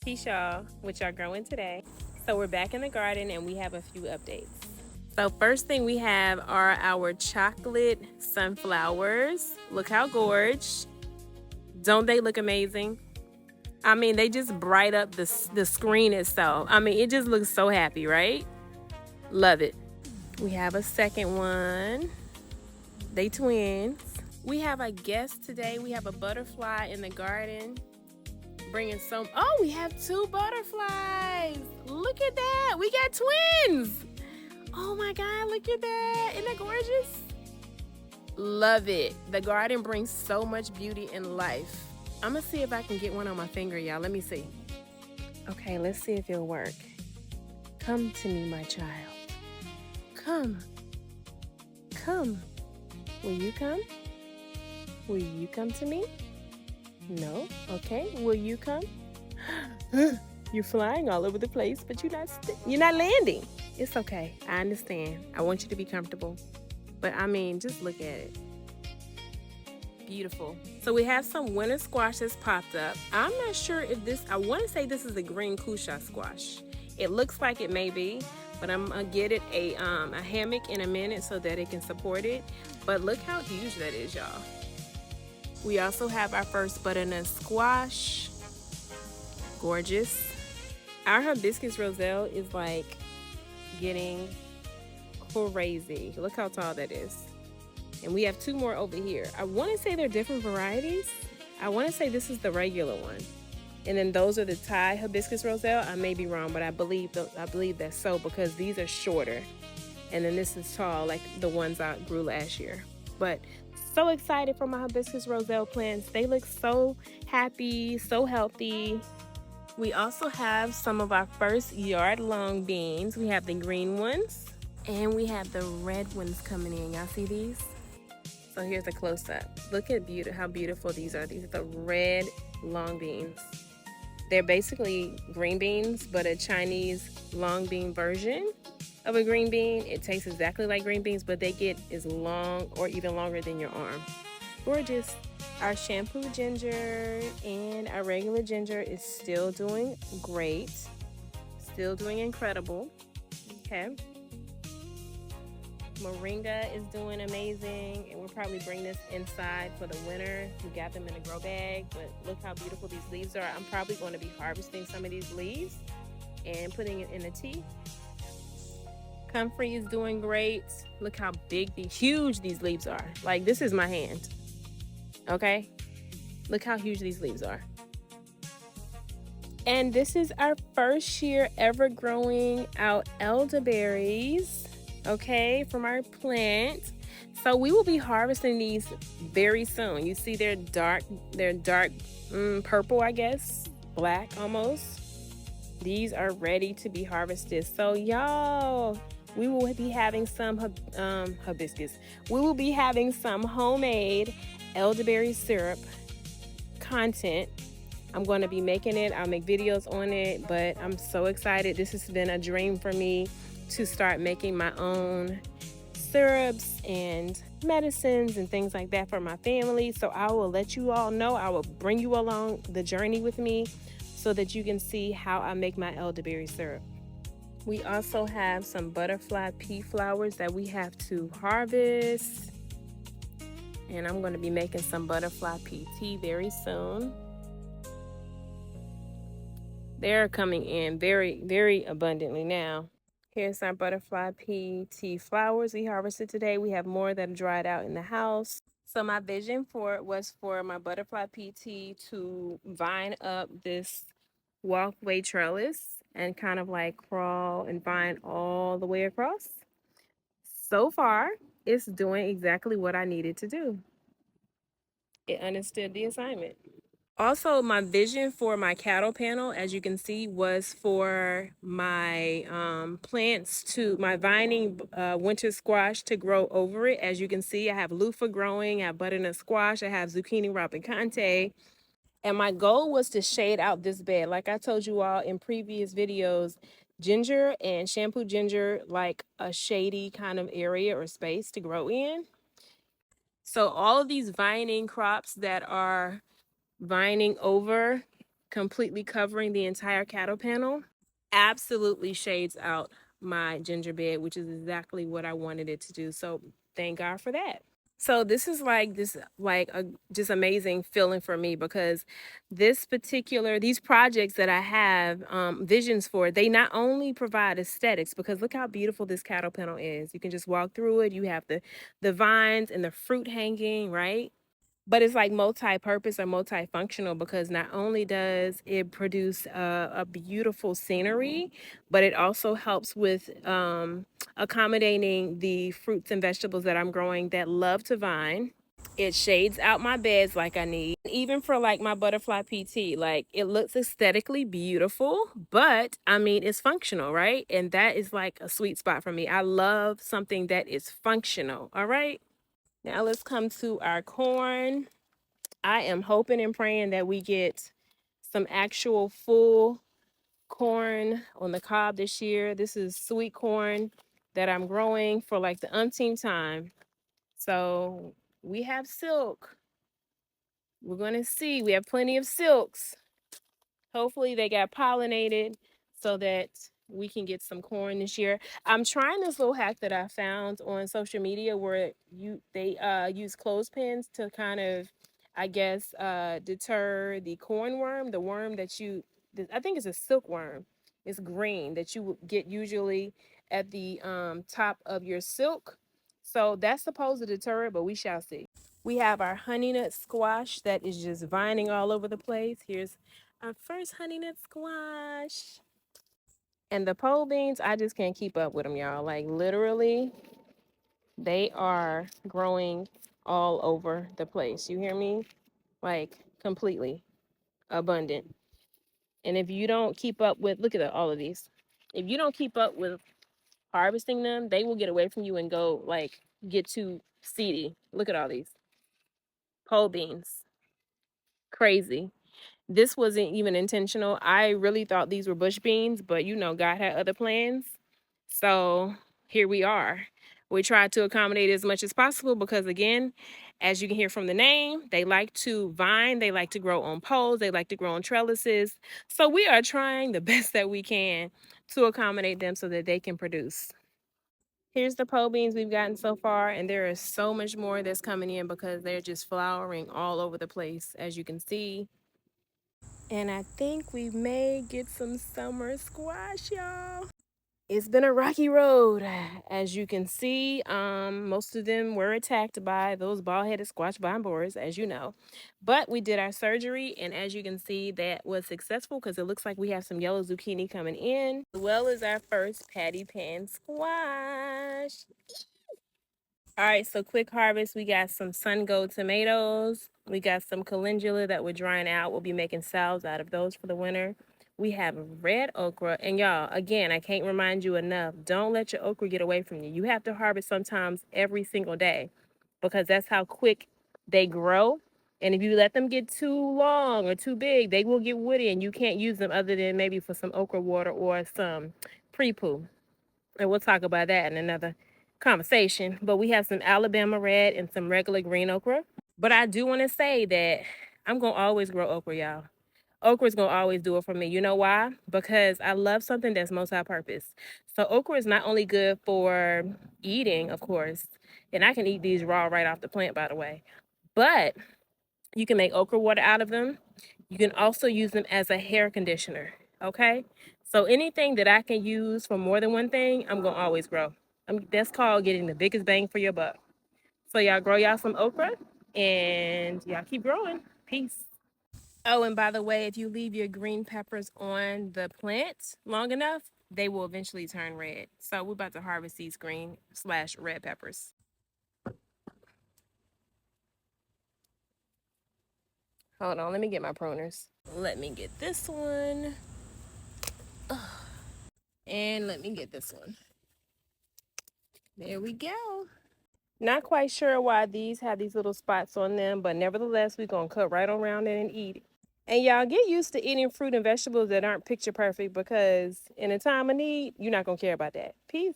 Peace, y'all. What y'all growing today? So we're back in the garden and we have a few updates. So first thing we have are our chocolate sunflowers. Look how gorgeous. Don't they look amazing? I mean, they just bright up the screen itself. I mean, it just looks so happy, right? Love it. We have a second one. They twins. We have a guest today. We have a butterfly in the garden. Bringing some. Oh, we have two butterflies. Look at that. We got twins. Oh my God, look at that. Isn't that gorgeous? Love it. The garden brings so much beauty and life. I'm gonna see if I can get one on my finger, y'all. Let me see. Okay, let's see if it'll work. Come to me, my child. Come. Come. Will you come? Will you come to me? No? Okay. Will you come? You're flying all over the place, but you're not landing. It's okay. I understand. I want you to be comfortable. But I mean, just look at it. Beautiful. So we have some winter squash that's popped up. I'm not sure if I want to say this is a green cusha squash. It looks like it may be, but I'm gonna get it a hammock in a minute so that it can support it. But look how huge that is, y'all. We also have our first butternut squash. Gorgeous. Our hibiscus roselle is like getting crazy. Look how tall that is. And we have two more over here. I want to say they're different varieties. I want to say this is the regular one. And then those are the Thai hibiscus roselle. I may be wrong, but I believe that's so because these are shorter. And then this is tall like the ones I grew last year. But so excited for my hibiscus roselle plants. They look so happy, so healthy. We also have some of our first yard long beans. We have the green ones and we have the red ones coming in. Y'all see these? So here's a close-up. Look at how beautiful these are. These are the red long beans. They're basically green beans, but a Chinese long bean version of a green bean. It tastes exactly like green beans, but they get as long or even longer than your arm. Gorgeous. Our shampoo ginger and our regular ginger is still doing great. Still doing incredible. Okay. Moringa is doing amazing, and we'll probably bring this inside for the winter. We got them in a grow bag, but look how beautiful these leaves are. I'm probably going to be harvesting some of these leaves and putting it in a tea. Comfrey is doing great. Look how huge these leaves are. Like, this is my hand. Okay? Look how huge these leaves are. And this is our first year ever growing out elderberries, okay, from our plant. So we will be harvesting these very soon. You see they're dark purple, I guess, black almost. These are ready to be harvested. So y'all, we will be having some hibiscus. We will be having some homemade elderberry syrup content. I'm going to be making it. I'll make videos on it, but I'm so excited. This has been a dream for me to start making my own syrups and medicines and things like that for my family. So I will let you all know. I will bring you along the journey with me so that you can see how I make my elderberry syrup. We also have some butterfly pea flowers that we have to harvest. And I'm going to be making some butterfly pea tea very soon. They're coming in very, very abundantly now. Here's our butterfly pea tea flowers we harvested today. We have more that are dried out in the house. So my vision for it was for my butterfly pea tea to vine up this walkway trellis and kind of like crawl and vine all the way across. So far, it's doing exactly what I needed to do. It understood the assignment. Also, my vision for my cattle panel, as you can see, was for my my vining winter squash to grow over it. As you can see, I have loofah growing, I have butternut squash, I have zucchini rapicante. And my goal was to shade out this bed. Like I told you all in previous videos, ginger and shampoo ginger like a shady kind of area or space to grow in. So all of these vining crops that are vining over completely covering the entire cattle panel, absolutely shades out my ginger bed, which is exactly what I wanted it to do. So thank God for that. So this is like this like a just amazing feeling for me because these projects that I have visions for, they not only provide aesthetics, because look how beautiful this cattle panel is. You can just walk through it. You have the vines and the fruit hanging, right? But it's like multi-purpose or multifunctional because not only does it produce a beautiful scenery, but it also helps with accommodating the fruits and vegetables that I'm growing that love to vine. It shades out my beds like I need. Even for like my butterfly PT, like it looks aesthetically beautiful, but I mean, it's functional, right? And that is like a sweet spot for me. I love something that is functional, all right? Now let's come to our corn. I am hoping and praying that we get some actual full corn on the cob this year. This is sweet corn that I'm growing for like the umpteenth time. So we have silk. We're going to see. We have plenty of silks. Hopefully they got pollinated so that we can get some corn this year. I'm trying this little hack that I found on social media where they use clothespins to kind of, I guess, deter the corn worm, the worm that I think it's a silkworm. It's green that you would get usually at the top of your silk. So that's supposed to deter it, but we shall see. We have our honey nut squash that is just vining all over the place. Here's our first honey nut squash. And the pole beans, I just can't keep up with them, y'all. Like literally, they are growing all over the place. You hear me? Like completely abundant. And if you don't keep up with, look at all of these. If you don't keep up with harvesting them, they will get away from you and go like get too seedy. Look at all these pole beans. Crazy. This wasn't even intentional. I really thought these were bush beans, but you know, God had other plans. So here we are. We tried to accommodate as much as possible because, again, as you can hear from the name, they like to vine, they like to grow on poles, they like to grow on trellises. So we are trying the best that we can to accommodate them so that they can produce. Here's the pole beans we've gotten so far, and there is so much more that's coming in because they're just flowering all over the place, as you can see. And I think we may get some summer squash, y'all. It's been a rocky road. As you can see, most of them were attacked by those bald-headed squash vine borers, as you know. But we did our surgery, and as you can see, that was successful because it looks like we have some yellow zucchini coming in, as well as our first patty pan squash. All right, so quick harvest. We got some sun gold tomatoes. We got some calendula that we're drying out. We'll be making salves out of those for the winter. We have red okra. And y'all, again, I can't remind you enough. Don't let your okra get away from you. You have to harvest sometimes every single day because that's how quick they grow. And if you let them get too long or too big, they will get woody and you can't use them other than maybe for some okra water or some pre-poo. And we'll talk about that in another conversation. But we have some Alabama red and some regular green okra. But I do want to say that I'm going to always grow okra, y'all. Okra is going to always do it for me. You know why? Because I love something that's multi-purpose. So okra is not only good for eating, of course, and I can eat these raw right off the plant, by the way, but you can make okra water out of them. You can also use them as a hair conditioner, okay? So anything that I can use for more than one thing, I'm going to always grow. That's called getting the biggest bang for your buck. So y'all grow y'all some okra and y'all keep growing. Peace. Oh, and by the way, if you leave your green peppers on the plant long enough, they will eventually turn red. So we're about to harvest these green/red peppers. Hold on, let me get my pruners. Let me get this one. And let me get this one. There we go. Not quite sure why these have these little spots on them, but nevertheless, we're going to cut right around it and eat it. And y'all get used to eating fruit and vegetables that aren't picture perfect because in a time of need, you're not going to care about that. Peace.